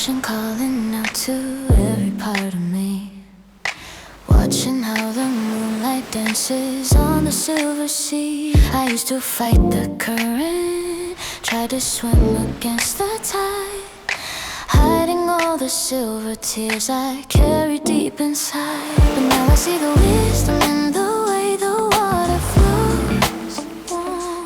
Emotion calling out to every part of me. Watching how the moonlight dances on the silver sea. I used to fight the current, try to swim against the tide, hiding all the silver tears I carry deep inside. But now I see the wisdom in the way the water flows,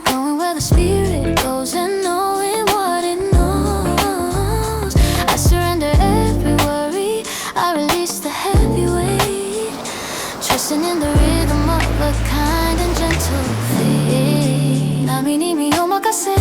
knowing where the spirit goes and knowing what it knows. I surrender every worry, I release the heavy weight, trusting in the rhythm of a kind and gentle fate. Nami ni mi omakase,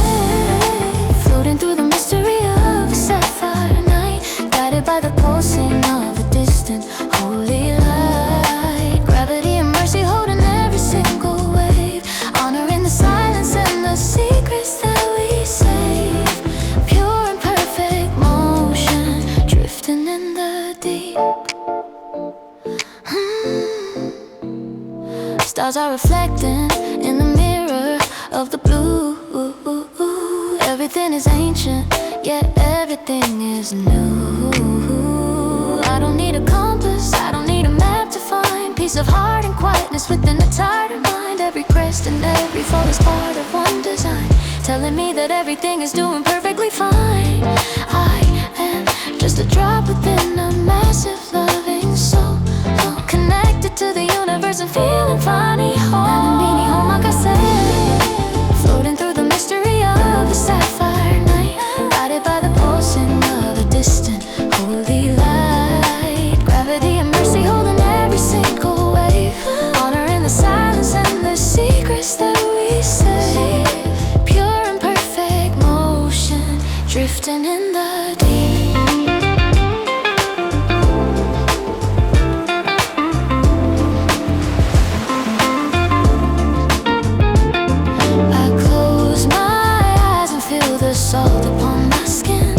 floating through the mystery of a sapphire night, guided by the pulsing of a distant holy light. Gravity and mercy holding every single wave, honoring the silence and the secrets that we save. Pure and perfect motion, drifting in the deep. Stars are reflecting in the mirror of the blue. Everything is ancient, yet everything is new. I don't need a compass, I don't need a map to find peace of heart and quietness within a tighter mind. Every crest and every fall is part of one design, telling me that everything is doing perfectly fine. I am just a drop within a massive loving soul, connected to the universe and feeling funny home. Floating through the mystery of a sapphire night, guided by the pulsing of a distant holy light. Gravity and mercy holding every single wave, honoring the silence and the secrets that we say. Pure and perfect motion, drifting in the deep. Salt upon my skin,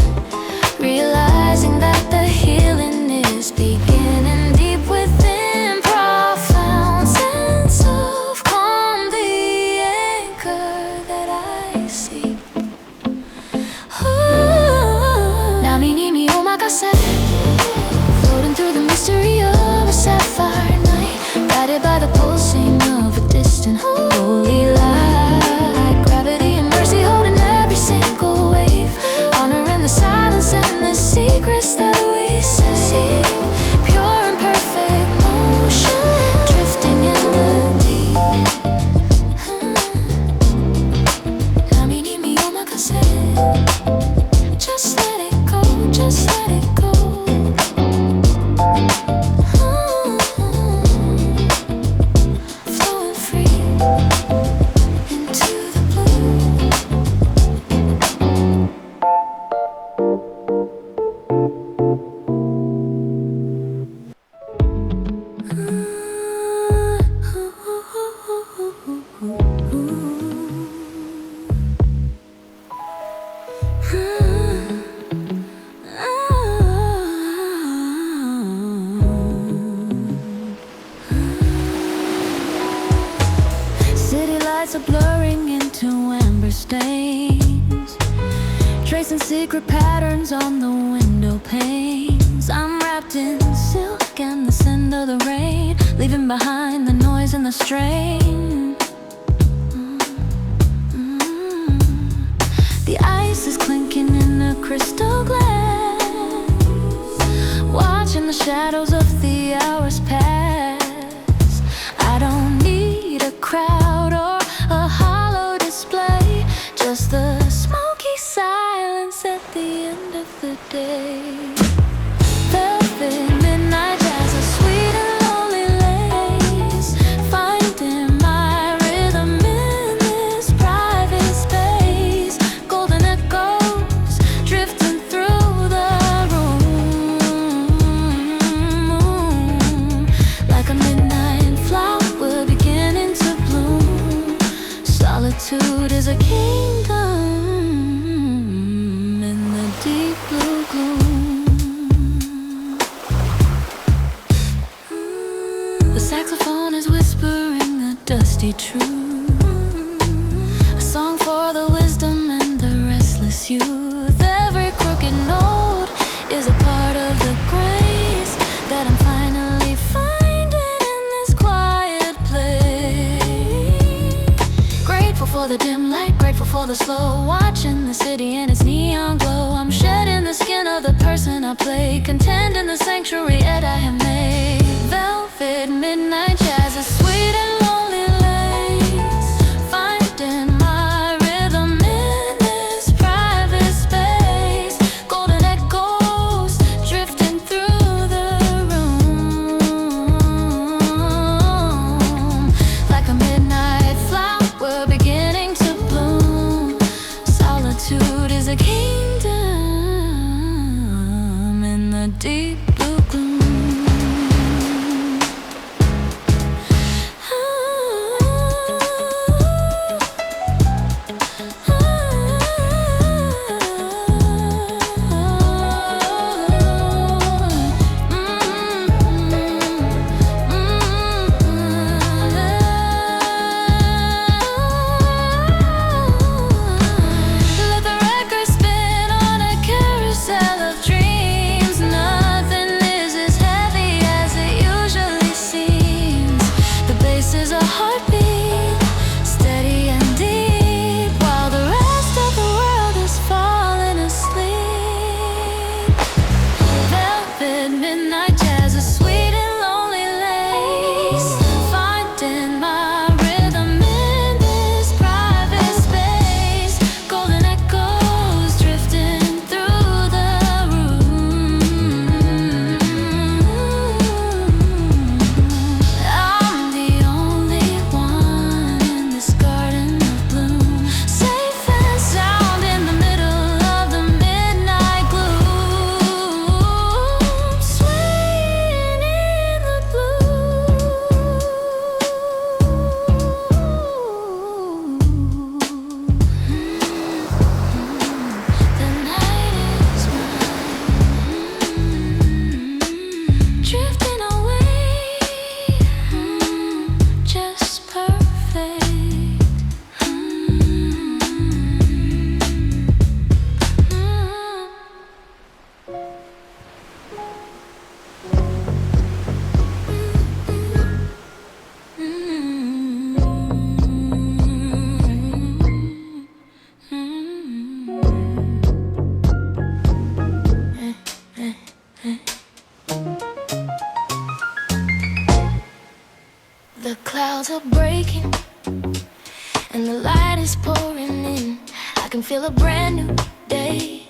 realizing that the healing is beginning deep within. Profound sense of calm, the anchor that I seek. Nami ni mi omakase, floating through the mystery of a sapphire night, guided by the pulsing of a distant holy light. Gravity and mercy holding every single wave, honoring the silence and the secrets that we say. Pure and perfect motion, drifting in the deep. Nami ni mi omakase, just let it go, just let it go. Flowing free into the blue. City lights are blurring into amber stains, tracing secret patterns on the window panes. I'm wrapped in silk and the scent of the rain, leaving behind the noise and the strain. The ice is clinking in a crystal glass, watching the shadows of the hours pass. I don't need a crowd or a hollow display, just the smoky silence at the end of the day. Velvet midnight jazz, a sweet and lonely lace, finding my rhythm in this private space. Golden echoes drifting through the room, like a midnight flower beginning to bloom. Solitude is a kingdom in the deep blue gloom. The saxophone is whispering a dusty truth, a song for the wisdom and the restless youth. Every crooked note is a for the dim light, grateful for the slow. Watching the city in its neon glow. I'm shedding the skin of the person I play, content in the sanctuary that I have made. Velvet midnight jazz, a sweet and lonely lace, finding my rhythm in this private space. Golden echoes drifting through the room, like a midnight flower beginning to bloom. Solitude is a kingdom in the deep blue gloom. Let the record spin on a carousel of dreams. Nothing is as heavy as it usually seems. The bass is a heartbeat, steady and deep, while the rest of the world is falling asleep. Velvet midnight jazz, a sweet and lonely lace, finding my rhythm in this private space. Golden echoes drifting through the room. I'm the only one in this garden of bloom, safe and sound in the middle of the midnight gloom, swaying in the blue. The night is mine, drifting away, just perfect. The clouds are breaking and the light is pouring in. I can feel a brand new day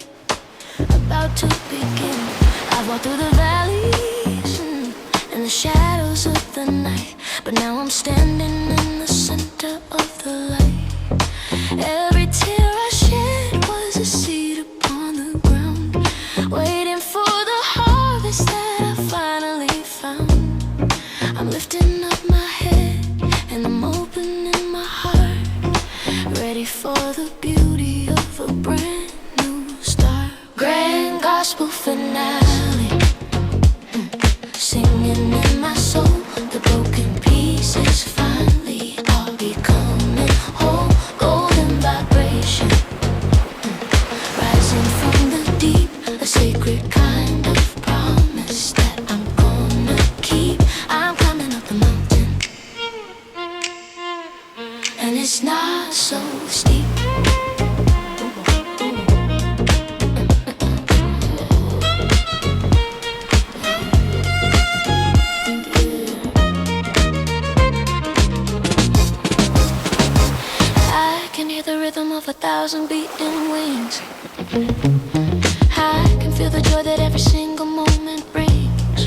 about to begin. I've walked through the valleys and the shadows of the night, but now I'm standing in the center of the light. Every tear I shed was a seed upon the ground, waiting for the harvest that I finally found. I'm lifting up my head and I'm opening my heart, ready for the beauty of a brand new start. Grand gospel finale, singing in my soul. The broken pieces finally are becoming whole. Golden vibration, rising from the deep, a sacred kind of promise that I'm gonna keep. I'm climbing up the mountain, and it's not so steep. I can hear the rhythm of 1,000 beating wings. I can feel the joy that every single moment brings.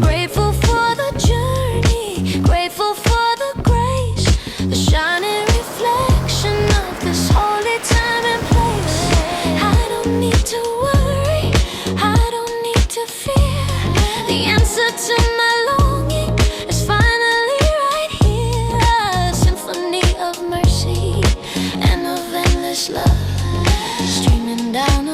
Grateful for the journey, grateful for the grace, the shining reflection of this holy time and place. I don't need to worry, I don't need to fear. The answer to my longing is finally right here. A symphony of mercy and of endless love, streaming down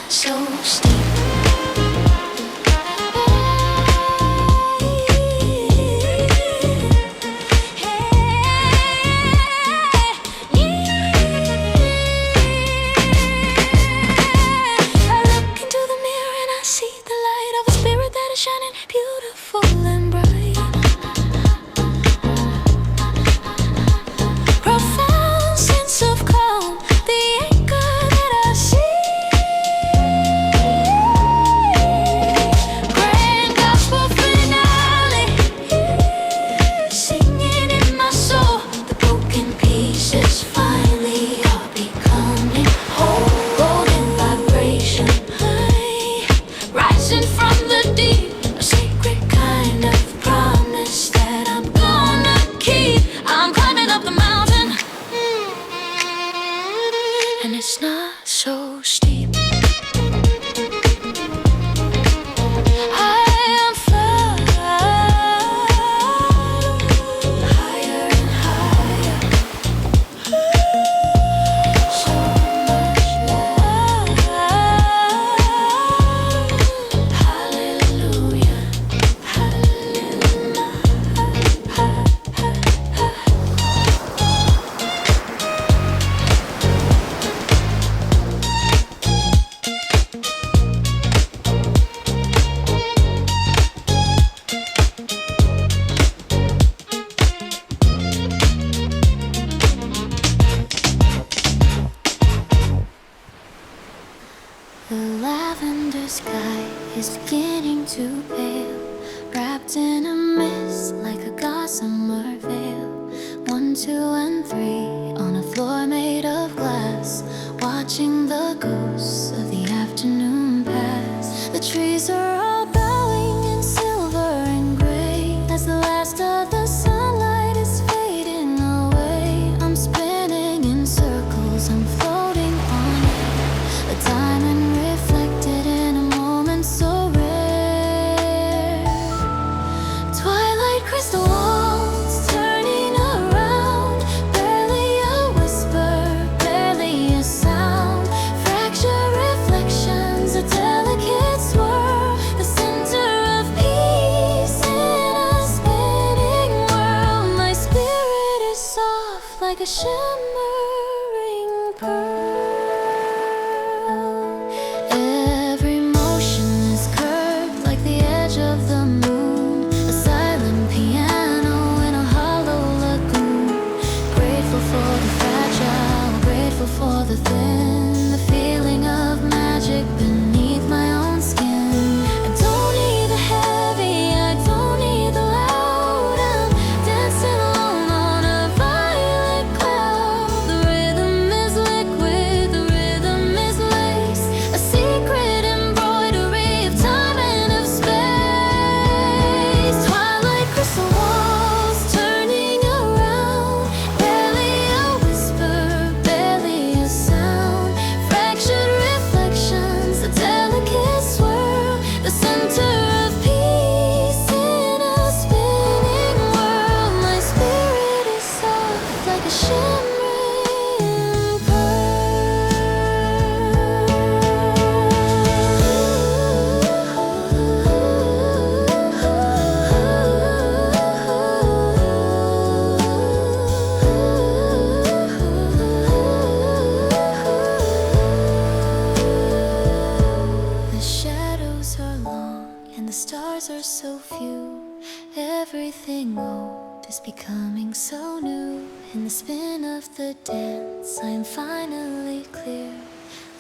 so steep. Shining beautiful and bright. Profound sense of calm, the anchor that I see. Grand gospel finale, singing in my soul. The broken pieces finally are becoming whole. Golden vibration, rising from the deep. It's not so steep. I am flying higher and higher. So much love. Hallelujah. Hallelujah. The lavender sky is beginning to pale, wrapped in a mist like a gossamer veil. 1, 2, and 3 on a floor made of glass, watching the ghosts of the afternoon pass. The trees are all bowing in silver and gray as the last of the sunlight is fading away. I'm spinning in circles, I'm floating on air, a diamond reflected in a moment so rare. Twilight crystal walls turning around, barely a whisper, barely a sound. Fractured reflections, a delicate swirl, the center of peace in a spinning world. My spirit is soft like a shimmering pearl. Every motion is curved like the edge of the moon, a silent piano in a hollow lagoon. Grateful for the fragile, grateful for the thin, the feeling of magic beneath my own skin. I don't need the heavy, I don't need the loud. I'm dancing alone on a violet cloud. The rhythm is liquid, the rhythm is lace, a secret embroidery of time and of space. Twilight crystal walls turning around, barely a whisper, barely a sound. Fractured reflections, a delicate swirl, the center of peace in a spinning world. My spirit is soft like a shimmering pearl. The shadows are long and the stars are so few. Everything old is becoming so new. In the spin of the dance, I am finally clear,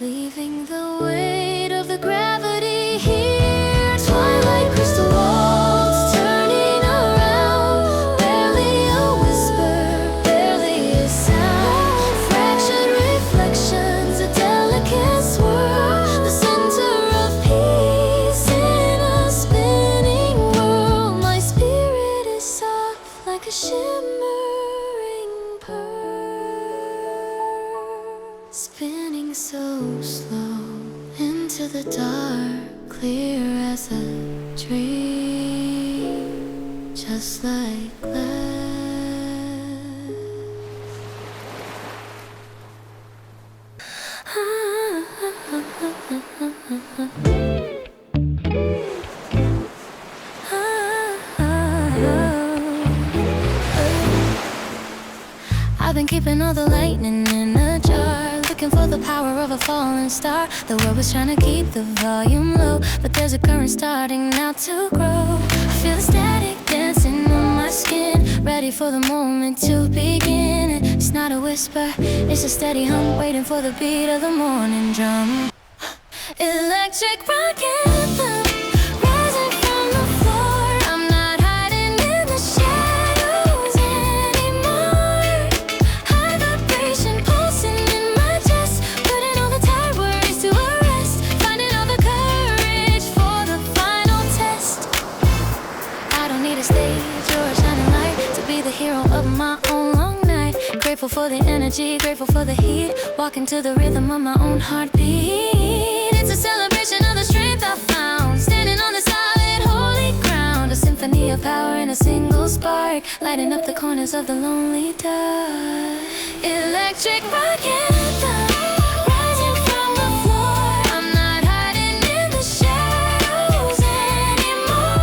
leaving the weight of the gravity here. Twilight crystal walls turning around, barely a whisper, barely a sound. Fractured reflections, a delicate swirl, the center of peace in a spinning world. My spirit is soft like a shimmering pearl, spinning so slow into the dark, clear as a dream, just like glass. I've been keeping all the lightning in a jar, looking for the power of a falling star. The world was trying to keep the volume low, but there's a current starting now to grow. I feel the static dancing on my skin, ready for the moment to begin. It's not a whisper, it's a steady hum, waiting for the beat of the morning drum. Electric rock anthem, rising from the floor. I'm not hiding in the shadows anymore. High vibration pulsing in my chest, putting all the tired worries to a rest, finding all the courage for the final test. I don't need a stage or a shining light to be the hero of my own long night. Grateful for the energy, grateful for the heat, walking to the rhythm of my own heartbeat. It's a celebration of the strength I found, standing on the solid holy ground. A symphony of power in a single spark, lighting up the corners of the lonely dark. Electric rock anthem, rising from the floor. I'm not hiding in the shadows anymore.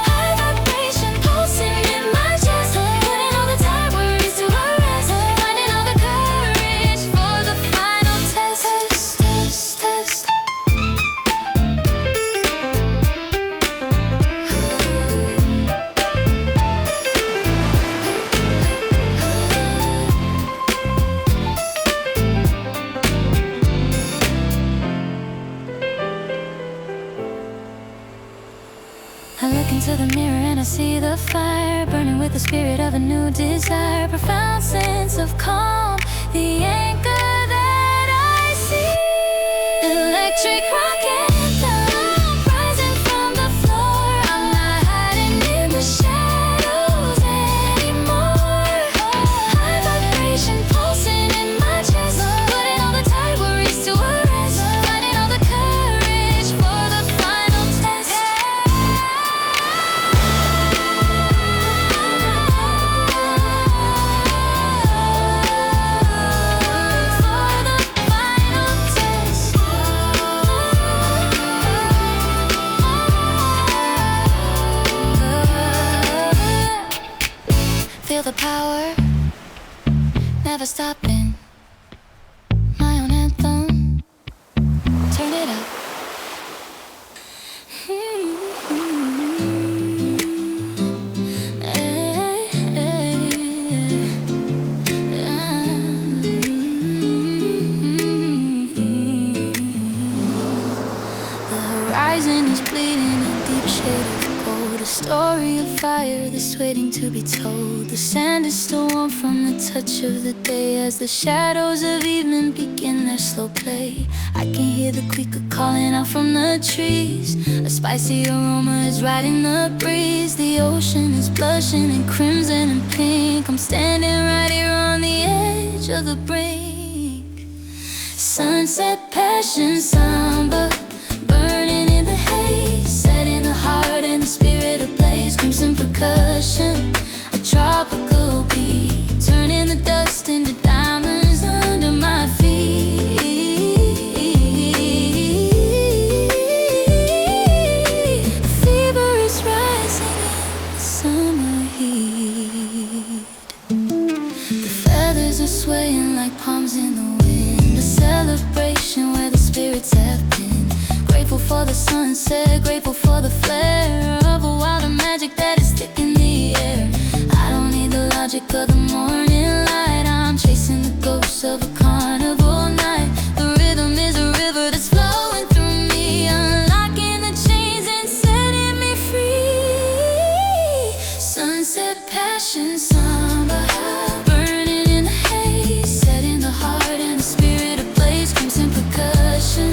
High vibration pulsing in my chest, putting all the tired worries to a rest, finding all the courage for the final test. I look into the mirror and I see the fire burning with the spirit of a new desire. Profound sense of calm, the anchor that I see. Electric rock anthem, rising from the floor. I'm not hiding in the shadows anymore. High vibration pulsing in my chest, putting all the tired worries to a rest, finding all the courage for the final test. Feel the power, never stopping. My own anthem, turn it up. The horizon is bleeding a deep shade of gold, a story of fire that's waiting to be told. The sand is still warm from the touch of the day, as the shadows of evening begin their slow play. I can hear the quicker calling out from the trees, a spicy aroma is riding the breeze. The ocean is blushing in crimson and pink. I'm standing right here on the edge of the brink. Sunset passion samba, burning in the haze, setting the heart and the spirit ablaze. Crimson percussion, a tropical beat, turning the dust into diamonds under my feet. The fever is rising in the summer heat. The feathers are swaying like palms in the wind, a celebration where the spirits have been. Grateful for the sunset, grateful for the flare of a wilder magic that is thick in the air. I don't need the logic of the morning light, I'm chasing the ghosts of a carnival night. The rhythm is a river that's flowing through me, unlocking the chains and setting me free. Sunset passion samba, burning in the haze, setting the heart and the spirit ablaze. Crimson percussion,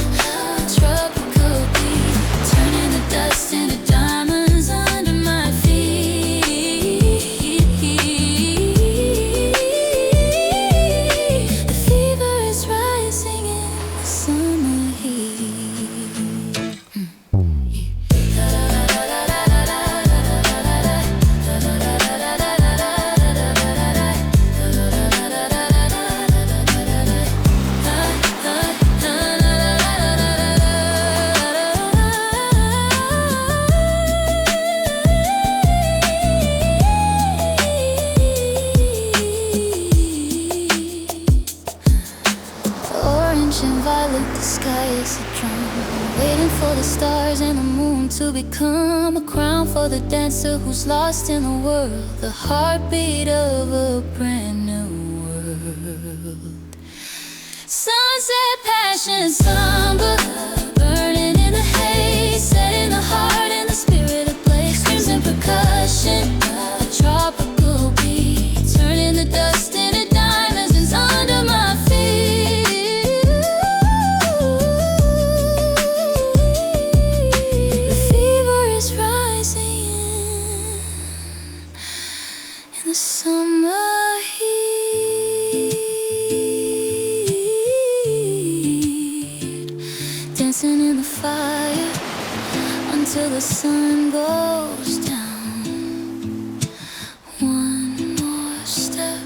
tropical beat, turning the dust into diamonds under my feet. The fever is rising in the summer heat. to become a crown for the dancer who's lost in the world, the heartbeat of a brand new world. Sunset passion Samba, burning in the haze, setting the heart and the spirit ablaze. Screams and percussion, a tropical beat, turning the dust into diamonds is under my feet. The fever is rising in the summer heat, dancing in the fire until the sun goes down. One more step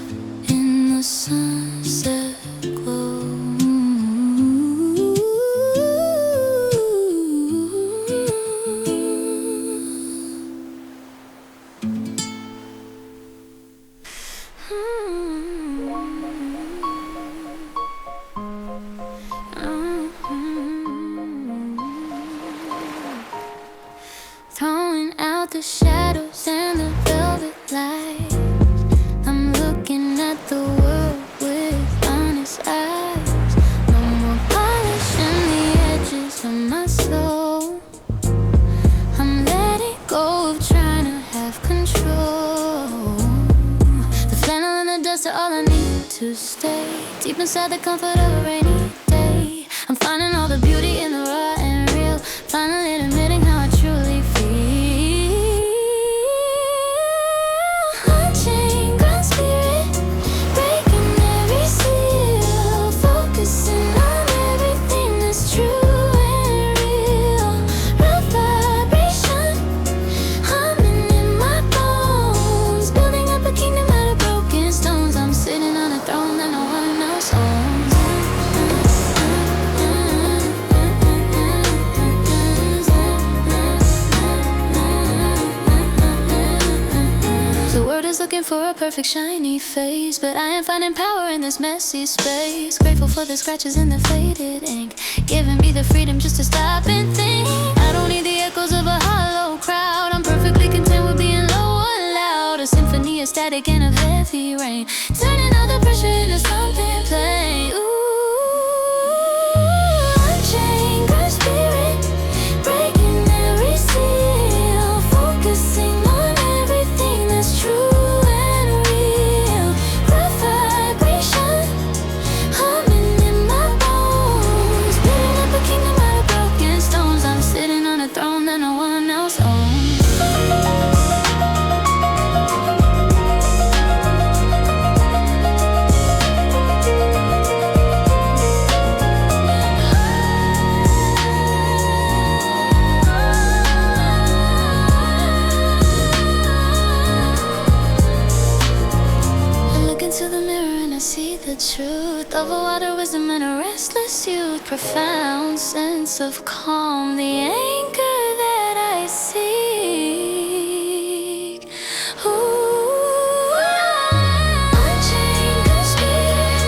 in the sunset glow. Throwing out the shadows and the velvet light, I'm looking at the world with honest eyes. No more polishing the edges of my soul. I'm letting go of trying to have control. The flannel and the dust are all I need to stay deep inside the comfort of a rainy day. I'm finding all the beauty in the raw and real, finally admitting how I truly feel. Unchained, ground spirit, breaking every seal, focusing on everything that's true and real. Rough vibration, humming in my bones, building up a kingdom out of broken stones. I'm sitting on a throne that no one else owns. The world is looking for a perfect shiny face, but I am finding power in this messy space. Grateful for the scratches in the faded ink, giving me the freedom just to stop and think. I don't need the echoes of a hollow crowd, I'm perfectly content with being low or loud. A symphony of static and of heavy rain, turning all the pressure into something plain. Ooh, unchained, ground spirit, breaking every seal, focusing on everything that's true and real. Rough vibration, humming in my bones, building up a kingdom out of broken stones. I'm sitting on a throne that no one else owns. I look into the mirror and I see the truth of a wider wisdom and a restless youth. Profound sense of calm, the anchor that I seek. Ooh, unchained, ground spirit,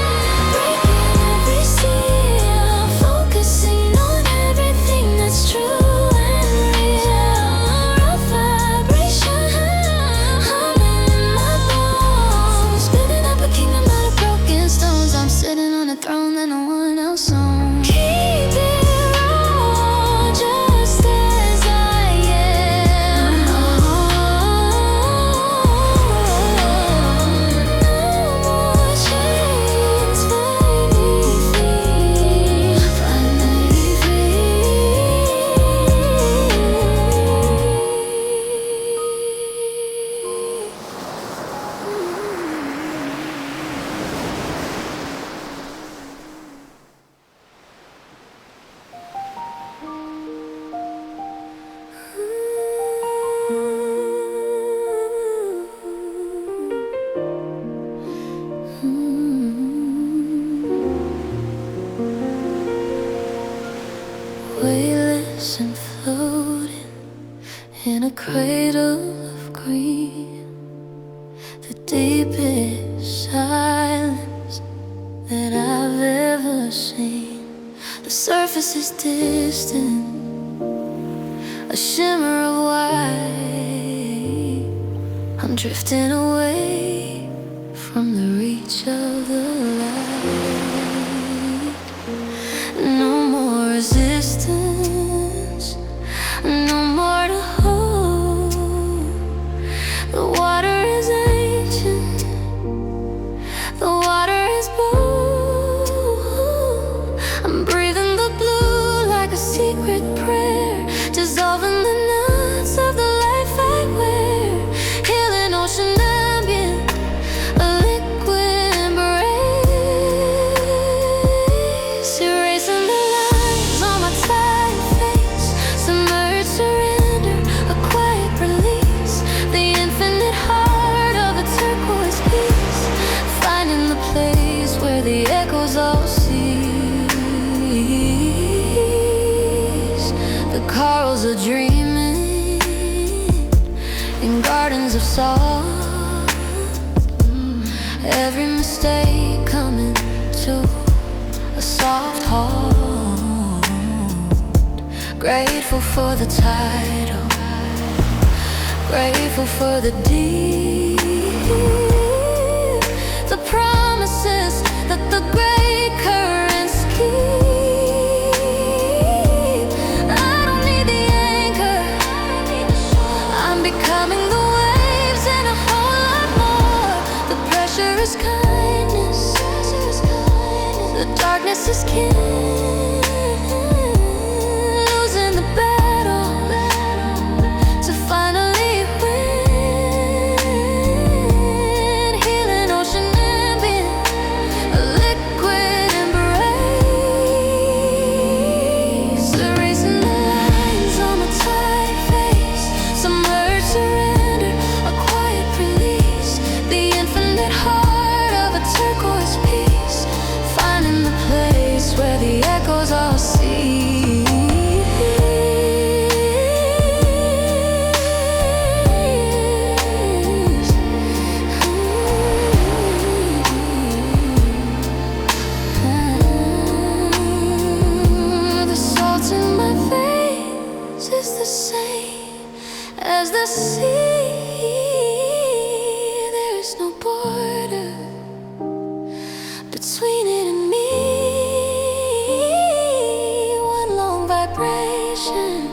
breaking every seal, focusing on everything that's true and real. Rough vibration, humming in my bones, building up a kingdom out of broken stones. I'm sitting on a throne that no one else owns. Keep it raw, just as I am. No more chains, finally free, finally weightless and floating in a cradle of green, the deepest silence that I've ever seen. The surface is distant, a a shimmer of white. I'm drifting away from the reach of the light. No more resistance, no more to hold. The water is ancient, the water is bold. I'm breathing the blue like a secret prayer, dissolving the knots of the life I wear. Healing ocean ambient, a liquid embrace. Erasing the lines on my tired face, submerged surrender, a quiet release. The infinite heart of a turquoise piece, finding the place where the echoes all cease. The corals are dreaming in gardens of salt. Every mistake coming to a soft halt. Grateful for the title, grateful for the deep, the promises that the great currents keep. I don't need the anchor, I'm becoming the waves and a whole lot more. The pressure is kindness, the darkness is kin. Losing the battle to finally win. Healing ocean ambient, a liquid embrace. Erasing the lines on my tired face, submerged surrender, a quiet release. The infinite heart of a turquoise piece, finding the place where the echoes all cease. The salt in my veins is the same as the sea. There is no border between it and me. One long vibration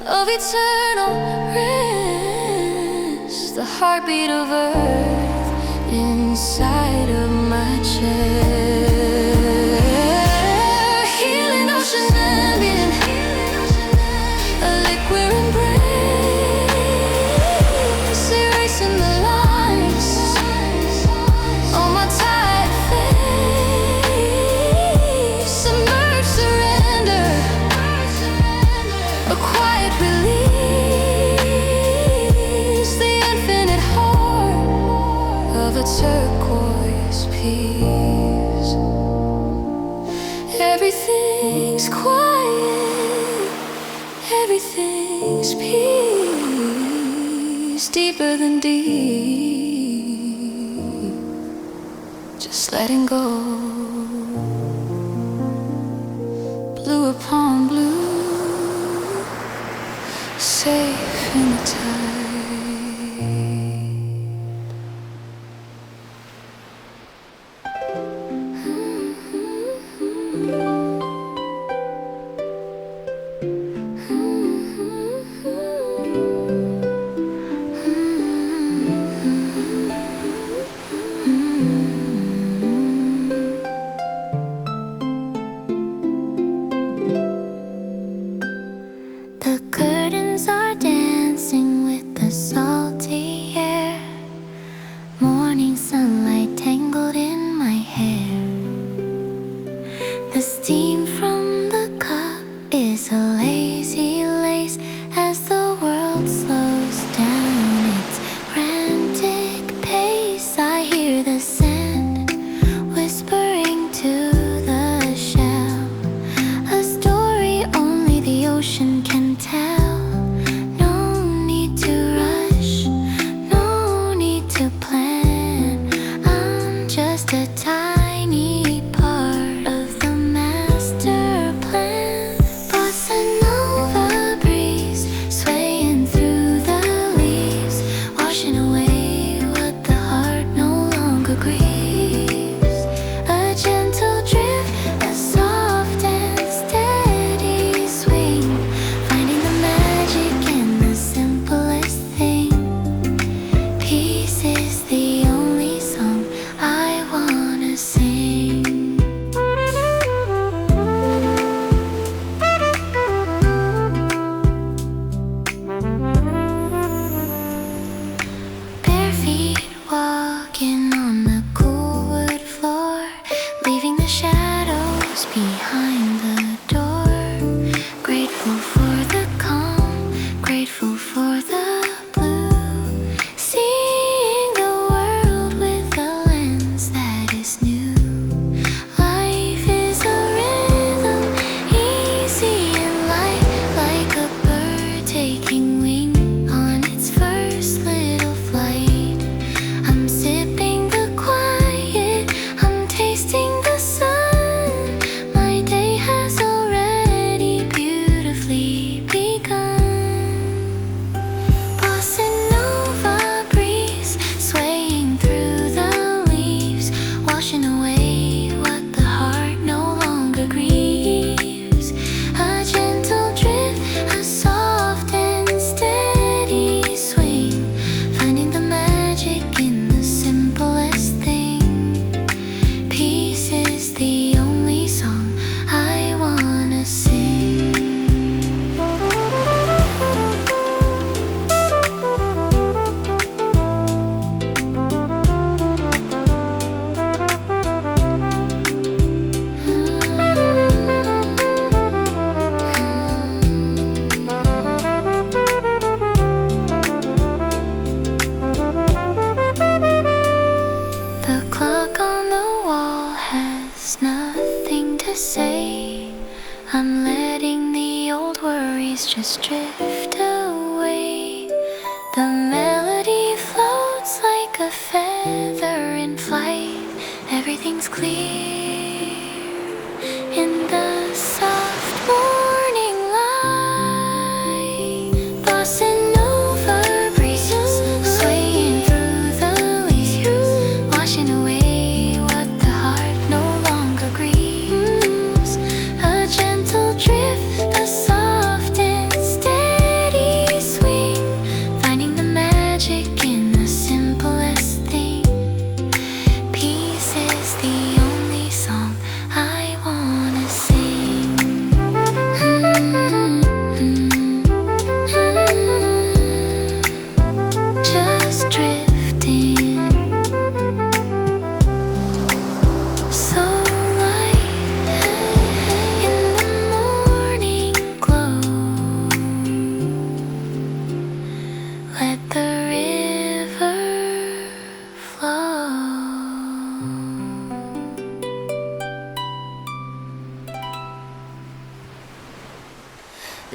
of eternal rest. The heartbeat of earth inside of my chest. Healing ocean ambient, a liquid embrace. Erasing the lines on my tired face, submerged surrender, a quiet release. The infinite heart of a turquoise piece. Everything's quiet, everything's peace, deeper than deep. Just letting go, blue upon blue, safe in the tide.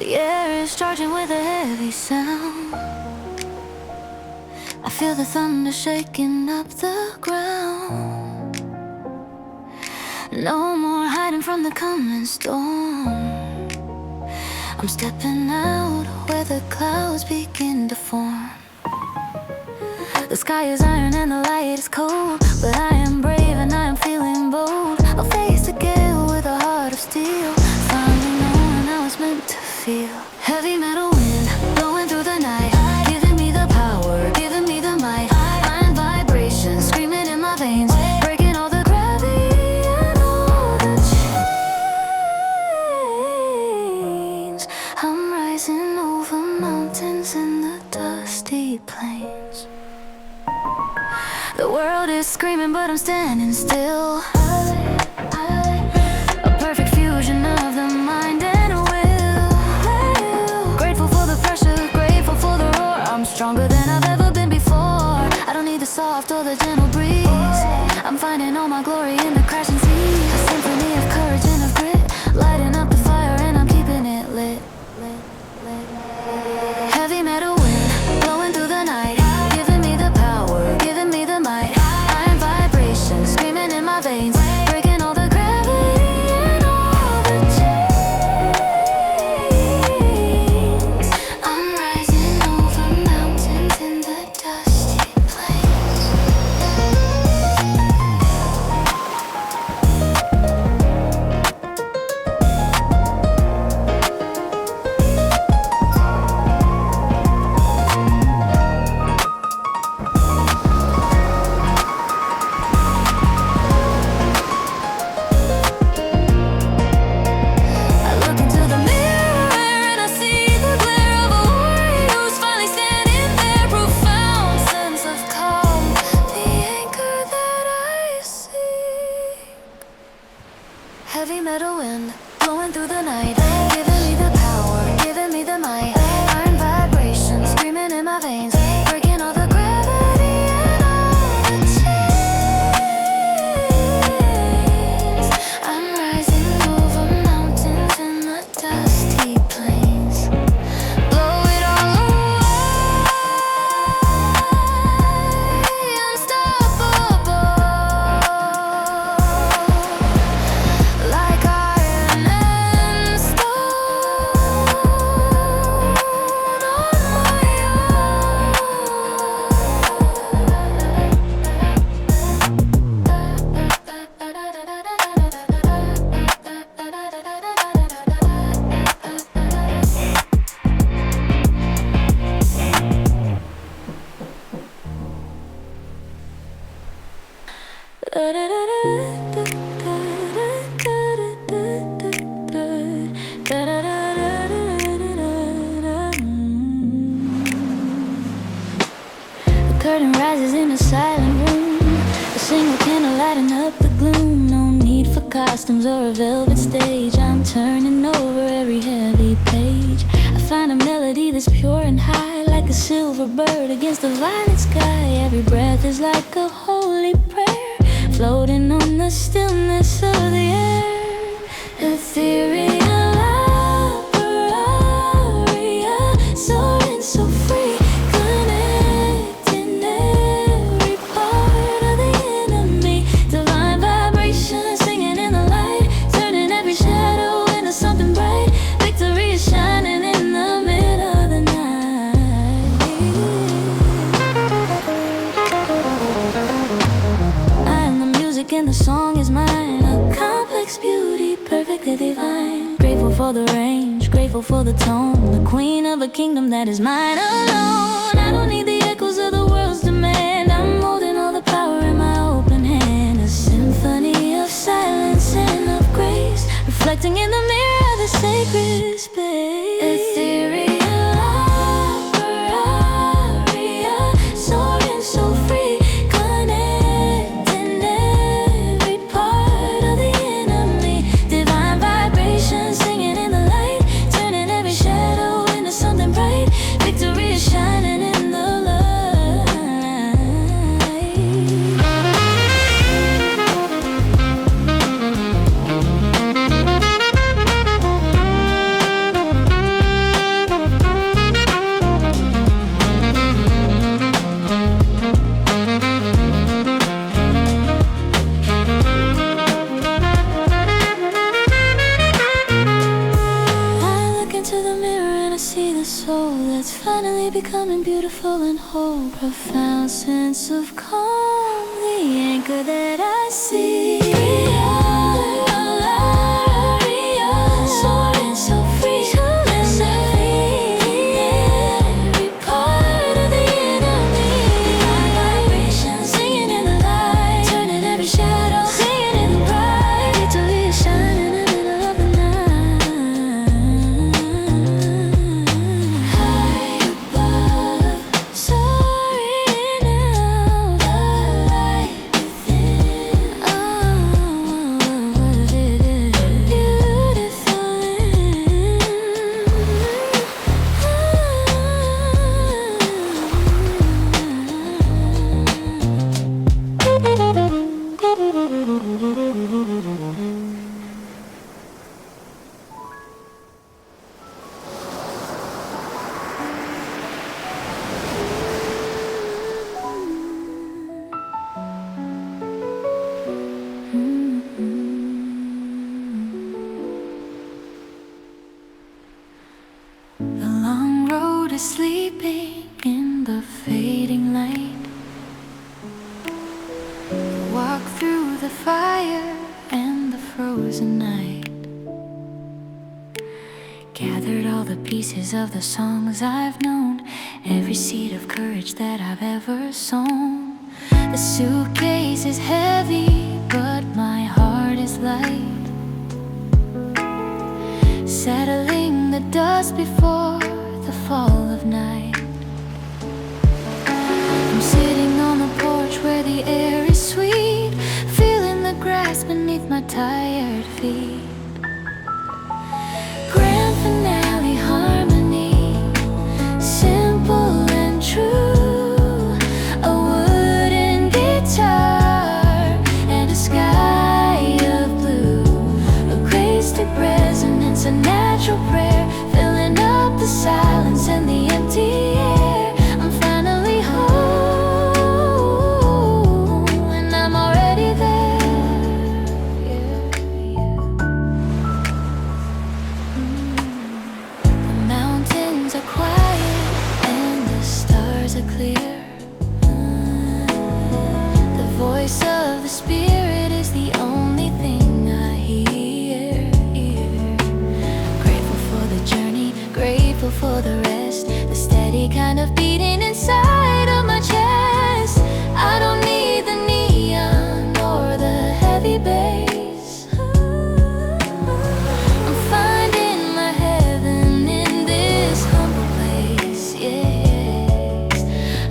The air is charging with a heavy sound. I feel the thunder shaking up the ground. No more hiding from the coming storm. I'm stepping out where the clouds begin to form. The sky is iron and the light is cold, but I am brave and I am feeling bold. I'll face the gale with a heart of steel, finally knowing how it's meant to feel. Heavy metal wind blowing through the night, giving me the power, giving me the might. Iron vibrations screaming in my veins, breaking all the gravity and all the chains. I'm rising over mountains in the dusty plains. The world is screaming but I'm standing still. A perfect fusion of the mind and will. Grateful for the pressure, grateful for the roar. I'm stronger than I've ever been before. I don't need the soft or the gentle breeze. I'm finding all my glory in the crashing sea. A symphony of courage and of grit, lighting up the fire and I'm keeping it lit. Heavy metal wind blowing through the night, giving me the power, giving me the might. Iron vibrations screaming in my veins, breaking all the gravity and all the chains. I'm rising over mountains in the dusty plains. I look into the mirror and I see the glare of a warrior who's finally standing there. Profound sense of calm, the anchor that I seek. Heavy metal wind blowing through the night, giving me the power, giving me the might. Iron vibrations screaming in my veins, breaking all the gravity and all the chains. I'm rising over mountains in the dusty plains. Blow it all away, unstoppable. Like iron and stone on my The curtain rises in a silent room, a single candle lighting up the gloom. No need for costumes or a velvet stage. I'm turning over every heavy page. I find a melody that's pure and high, like a silver bird against the violet sky. Every breath is like a holy prayer, floating on the stillness of the air. Ethereal Aria, soaring so free, connecting every part of the enemy. Divine vibration singing in the light, turning every shadow into something bright. Victory is shining in the middle of the night. I am the music and the song is mine, a complex beauty, perfectly divine. Grateful for the range, grateful for the tone, the queen of a kingdom that is mine alone. I don't need the echoes of the world's demand, I'm holding all the power in my open hand. A symphony of silence and of grace, reflecting in the mirror of the sacred space. Ethereal Aria, soaring so free, connecting every part of the enemy. Divine vibration singing in the light, turning every shadow into something bright. Victory is shining in the light. finally becoming beautiful and whole. Profound sense of calm, the anchor that I see. Aria, soaring so free, soaring so free. Every part of the inner me, my vibrations singing in the light, turning every shadow, singing in the bright. Victory is shining in the middle of the night. High above, soaring out, the light within. Oh, what it is, beautiful. The long road is sleeping in the fading light. Walk through the fire and the frozen night. Gathered all the pieces of the songs I've known, every seed of courage that I've ever sown. The suitcase is heavy, but my heart is light. Settling the dust before the fall of night. I'm sitting on the porch where the air is sweet, feeling the grass beneath my tired feet. Grand finale harmony, simple and true. A wooden guitar and a sky of blue. A Acoustic resonance, a natural prayer, filling up the silence and the empty air. I'm finally home, and I'm already there. The mountains are quiet and the stars are clear. The voice of the spirit is the only thing I hear. Grateful for the journey, grateful for the rest, the steady kind of beating inside of my chest. I don't need the neon or the heavy bass. I'm finding my heaven in this humble place. Yes,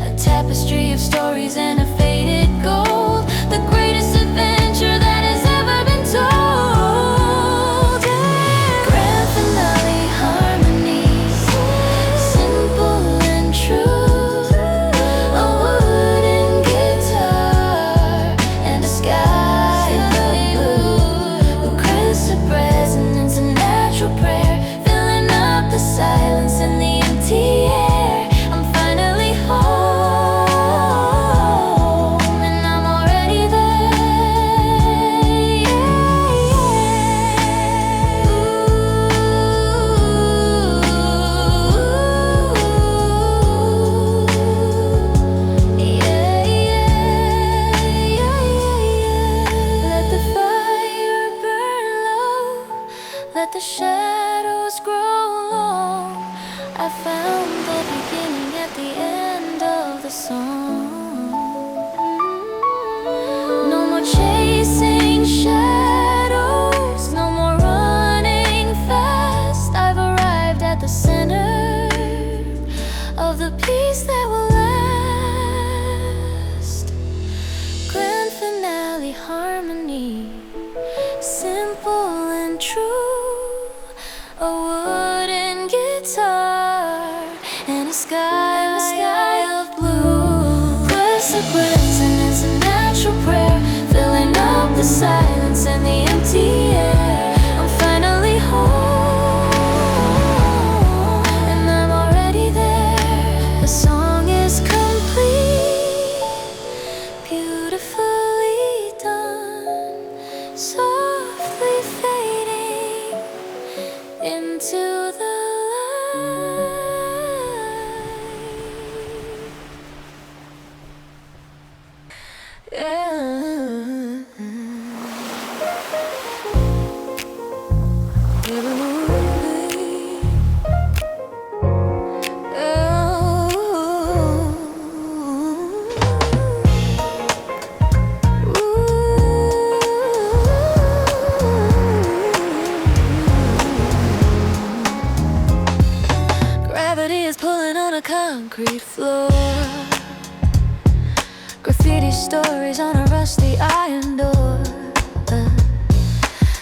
a tapestry of stories and a faded gold, the greatest adventure that has ever been told. Grand finale harmony, simple and true. A wooden guitar and a sky of blue. A crescent resonance, a natural prayer, filling up the silence and the empty air. I'm finally home, and I'm already there. Let the fire burn low, let the shadows grow long. I found the beginning at the end of the song. No more chasing shadows, no more running fast. I've arrived at the center of the peace that will last. Grand finale harmony, simple and true. A wooden guitar and a sky of blue. Classic resonance, a natural prayer, filling up the silence and the empty air. I'm finally home, and I'm already there. The song is complete, beautifully done, softly Gravity is pulling on a concrete floor. Graffiti stories on a rusty iron door.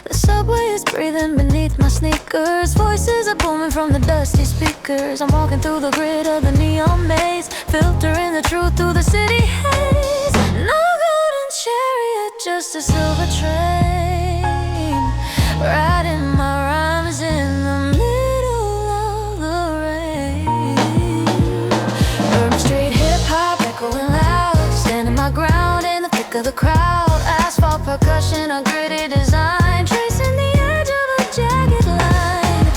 The subway is breathing beneath my sneakers. Voices are booming from the dusty speakers. I'm walking through the grid of the neon maze, filtering the truth through the city haze. No golden chariot, just a silver train, riding my rhymes in the middle of the rain. Urban street hip-hop echoing loud, standing my ground in the thick of the crowd. Asphalt percussion, a gritty design, tracing the edge of a jagged line.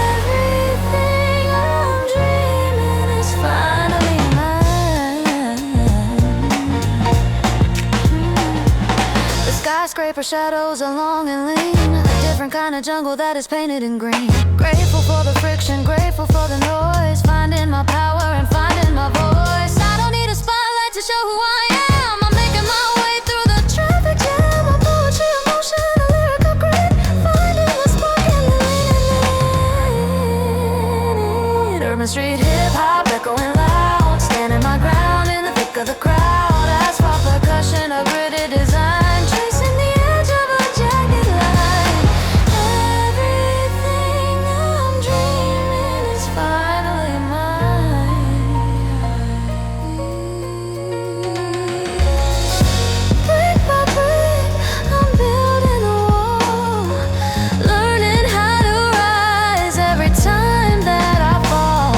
Everything I'm dreaming is finally mine. The skyscraper shadows are long and lean, a different kind of jungle that is painted in green. Grateful for the friction, grateful for the noise, finding my power and finding my voice. I don't need a spotlight to show who I am. I'm making my way through the traffic jam. My poetry, emotion, a lyrical grit, finding the spark and leaning it. Urban street hip-hop echoing loud, standing my ground in the thick of the crowd. Asphalt percussion, a gritty design, tracing the edge of a jagged line. Everything I'm dreaming is finally mine. Brick by brick, I'm building a wall, learning how to rise every time that I fall.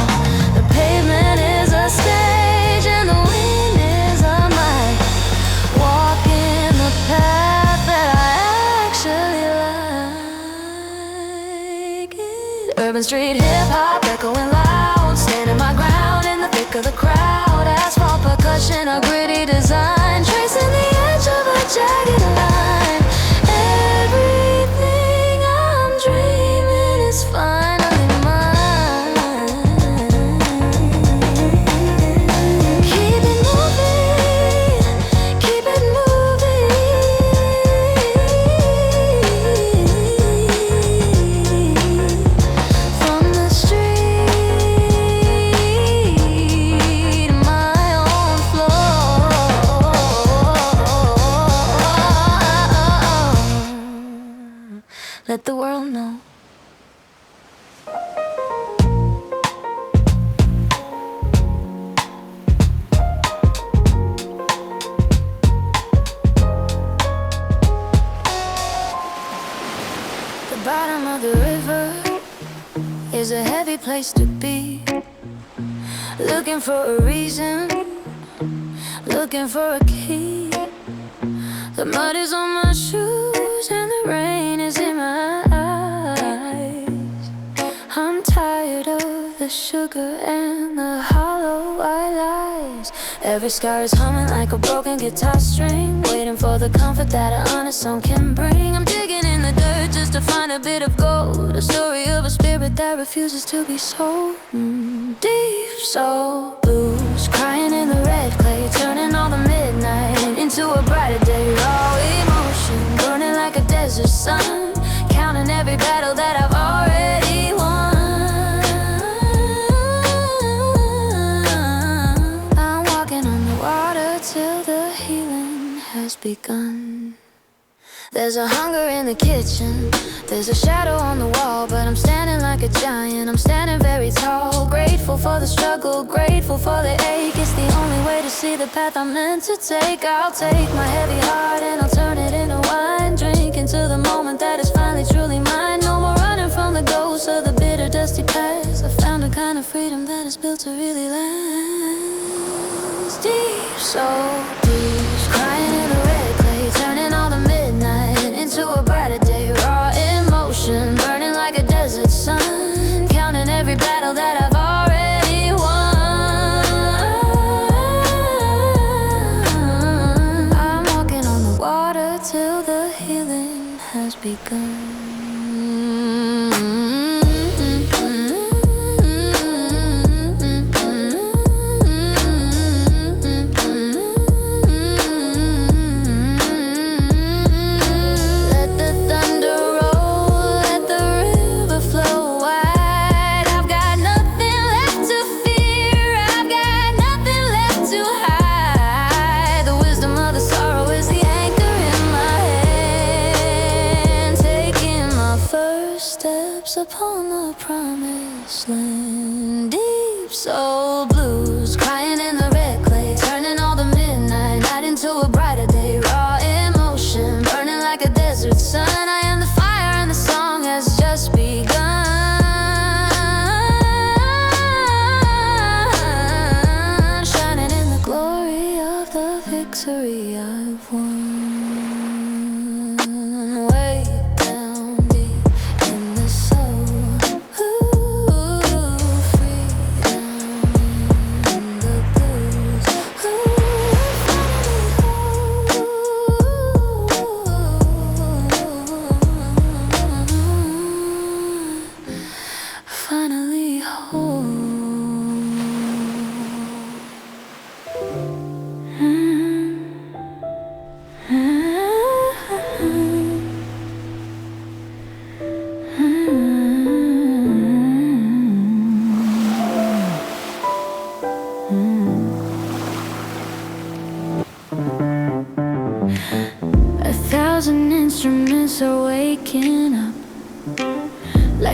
The pavement is a stage and the wind is a mic, walking the path that I actually like it. Urban street hip-hop echoing loud, standing my ground in the thick of the crowd. Asphalt percussion, a gritty design, tracing the edge of a jagged line. Everything I'm dreaming is finally mine. Keep it moving, keep it moving. From the street, my own floor. Let the world know. The bottom of the river is a heavy place to be. Looking for a reason, looking for a key. The mud is on my shoes and the rain is in my eyes. I'm tired of the sugar and the hollow white lies. Every scar is humming like a broken guitar string, waiting for the comfort that an honest song can bring. I'm digging in the dirt just to find a bit of gold, a story of a spirit that refuses to be sold. Deep soul blues, crying in the red clay, turning all the midnight into a brighter day. Raw emotion, burning like a desert sun, counting every battle that I've already won. I'm walking on the water till the healing has begun. There's a hunger in the kitchen, there's a shadow on the wall, but I'm standing like a giant, I'm standing very tall. Grateful for the struggle, grateful for the ache. It's the only way to see the path I'm meant to take. I'll take my heavy heart and I'll turn it into wine, drink into the moment that is finally truly mine. No more running from the ghosts of the bitter dusty past. I found a kind of freedom that is built to really last. Deep soul blues, crying in the red clay, turning all the midnight into a brighter day. Raw emotion, burning like a desert sun, counting every battle that I've already won. I just begun. Upon the promised land, deep soul blues, crying in the red clay, turning all the midnight night into a brighter day. Raw emotion, burning like a desert sun. I am the fire and the song has just begun. Shining in the glory of the victory I've won.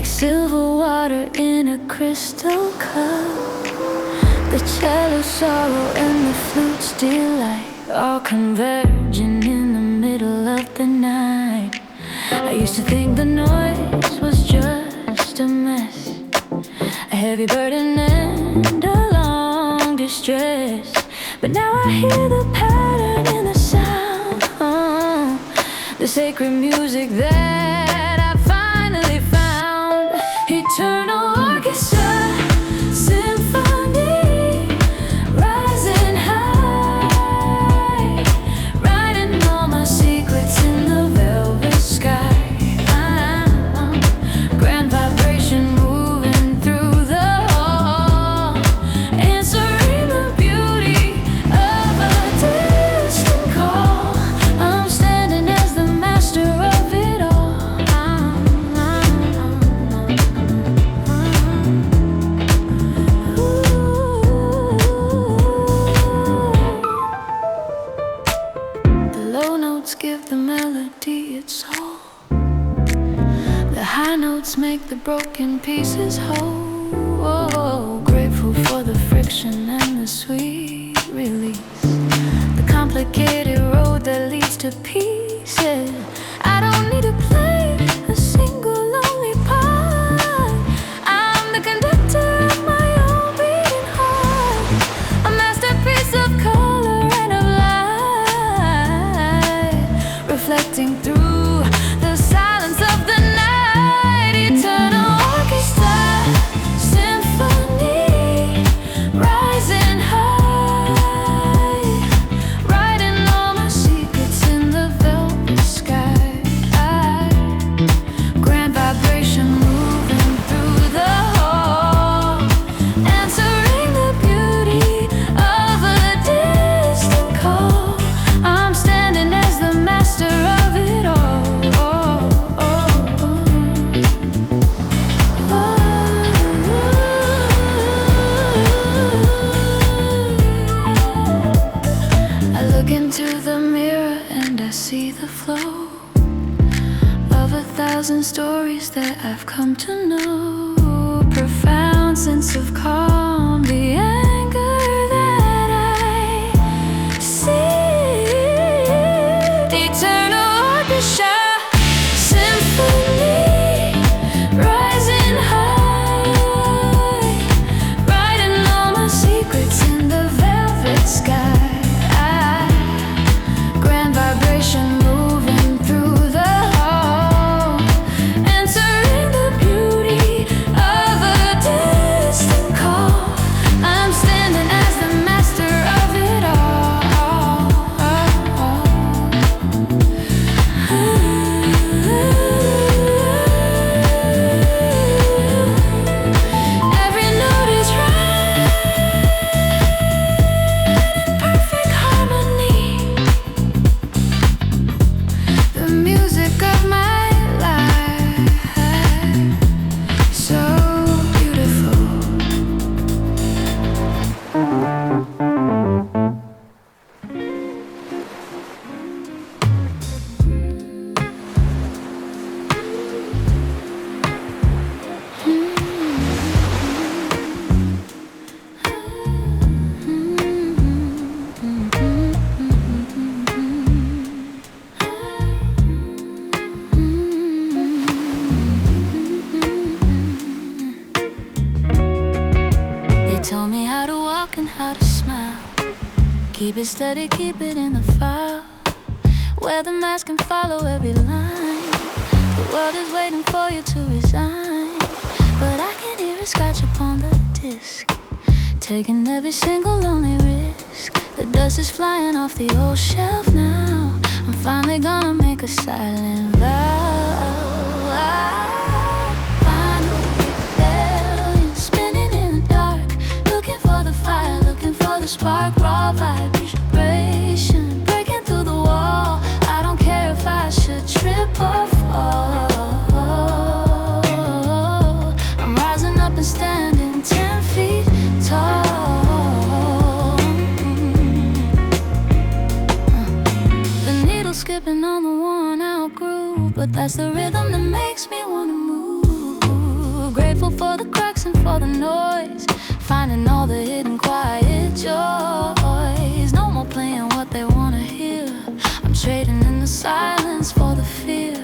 Silver water in a crystal cup. The cello sorrow and the flute's delight, all converging in the middle of the night. I used to think the noise was just a mess, a heavy burden and a long distress. But now I hear the pattern in the sound, the sacred music that I finally found. Eternal orchestra, symphony, rising high, writing all my secrets in the velvet sky. Grand vibration moving through the hall, answering the beauty of a distant call. I'm standing as the master of it all. Give the melody its soul. The high notes make the broken pieces whole. Oh, grateful for the friction and the sweet release, the complicated road that leads to pieces. I don't need to play a single lonely part. I'm the conductor of my own beating heart, a masterpiece of color and of light, reflecting through the silence of the night. Eternal orchestra, symphony, rising high, writing all my secrets in the velvet sky. Grand vibration moving through the hall, answering the beauty of a distant call. I'm standing as the master of it all. I look into the mirror and I see the flow of 1,000 stories that I've come to know. Profound sense of calm, the anger that I see. Eternal orchestra, symphony, rising high, writing all my secrets in the velvet sky. Grand vibration moving through the hall, answering the beauty of a distant call. I'm steady, keep it in the file, where the mask can follow every line. The world is waiting for you to resign, but I can hear it scratch upon the disc, taking every single lonely risk. The dust is flying off the old shelf now. I'm finally gonna make a silent vow. Final rebellion, spinning in the dark, looking for the fire, looking for the spark. Raw vibration, breaking through the wall. I don't care if I should trip or fall. I'm rising up and standing 10 feet tall. The needle skipping on the worn out groove, but that's the rhythm that makes me wanna move. Grateful for the cracks and for the noise, finding all the hidden quiet joys. No more playing what they wanna hear, I'm trading in the silence for the fear.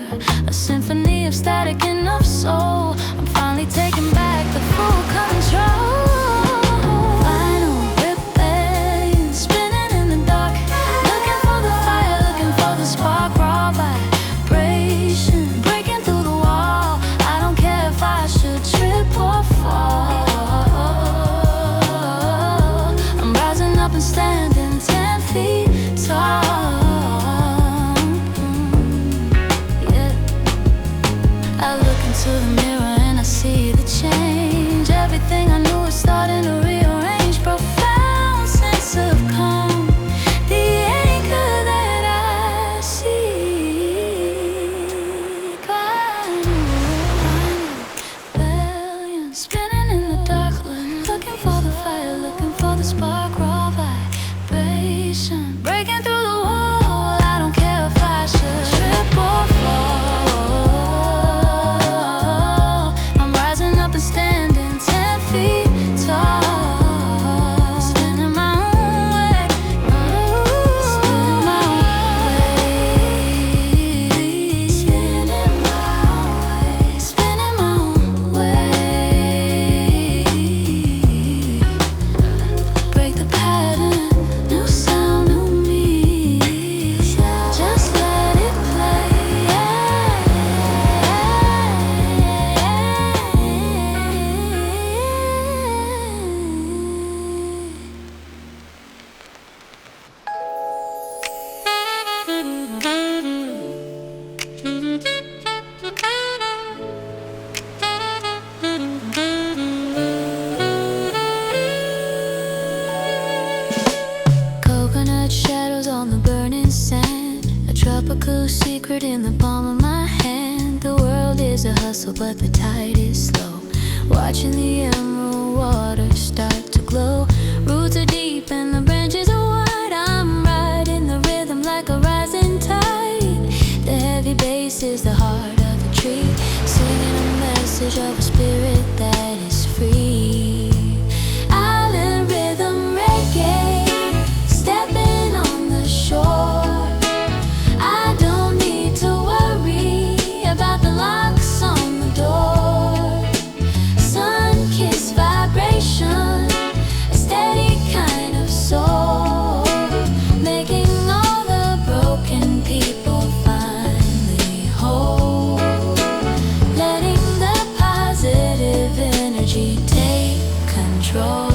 A symphony of static and of soul, I'm finally taking back the full control. Final rebellion, spinning in the dark, looking for the fire, looking for the spark. Raw vibration, breaking through the wall. I don't care if I should trip or fall. I'm rising up and standing 10 feet tall. Yeah. I look into the mirror and I see the change. Everything I knew is starting to rearrange. Profound sense of calm, the anchor that I seek. Rebellion, spinning in the dark, looking for the fire, looking for the spark. Raw vibration, breaking through the wall. I don't care if I should trip or fall. I'm rising up and standing 10 feet tall. Spinning my own way, spinning my own way, spinning my own way, spinning my own way. Break the pattern, new sound, new me. Just let it play. Coconut shadows on the burning sand, a tropical secret in the palm of my hand. The world is a hustle, but the tide is slow. Watching the emerald water start to glow. Roots are deep and the branches are wide. I'm riding the rhythm like a rising tide. The heavy bass is the heart of the tree, singing a message of a spirit that is free. Island rhythm reggae, stepping on the shore. I don't need to worry about the locks on the door. Sun-kissed vibration, a steady kind of soul, making all the broken people finally whole. Letting the positive energy take control.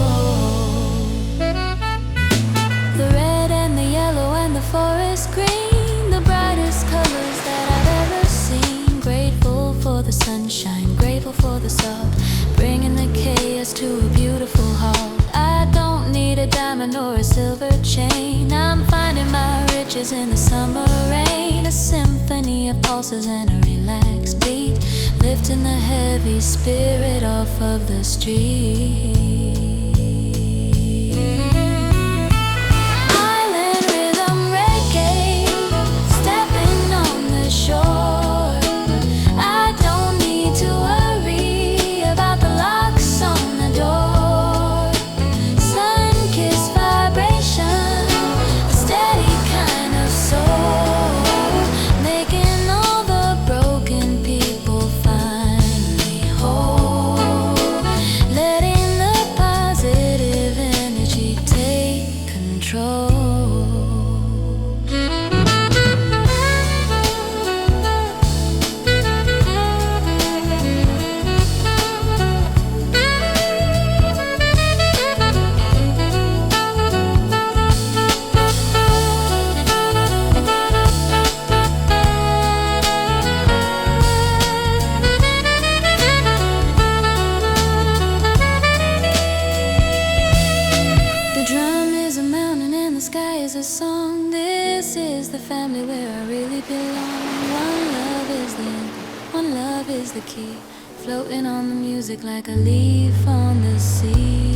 The red and the yellow and the forest green, the brightest colors that I've ever seen. Grateful for the sunshine, grateful for the salt, bringing the chaos to a beautiful halt. I don't need a diamond or a silver chain, I'm finding my riches in the summer rain. A symphony of pulses and a relaxed beat, lifting the heavy spirit off of the street. Island rhythm reggae, stepping on the shore. I don't need to worry about the locks on the door. Sun-kissed vibration, a steady kind of soul, making all the broken people finally whole. Letting the only where I really belong. One love is the end, one love is the key. Floating on the music like a leaf on the sea.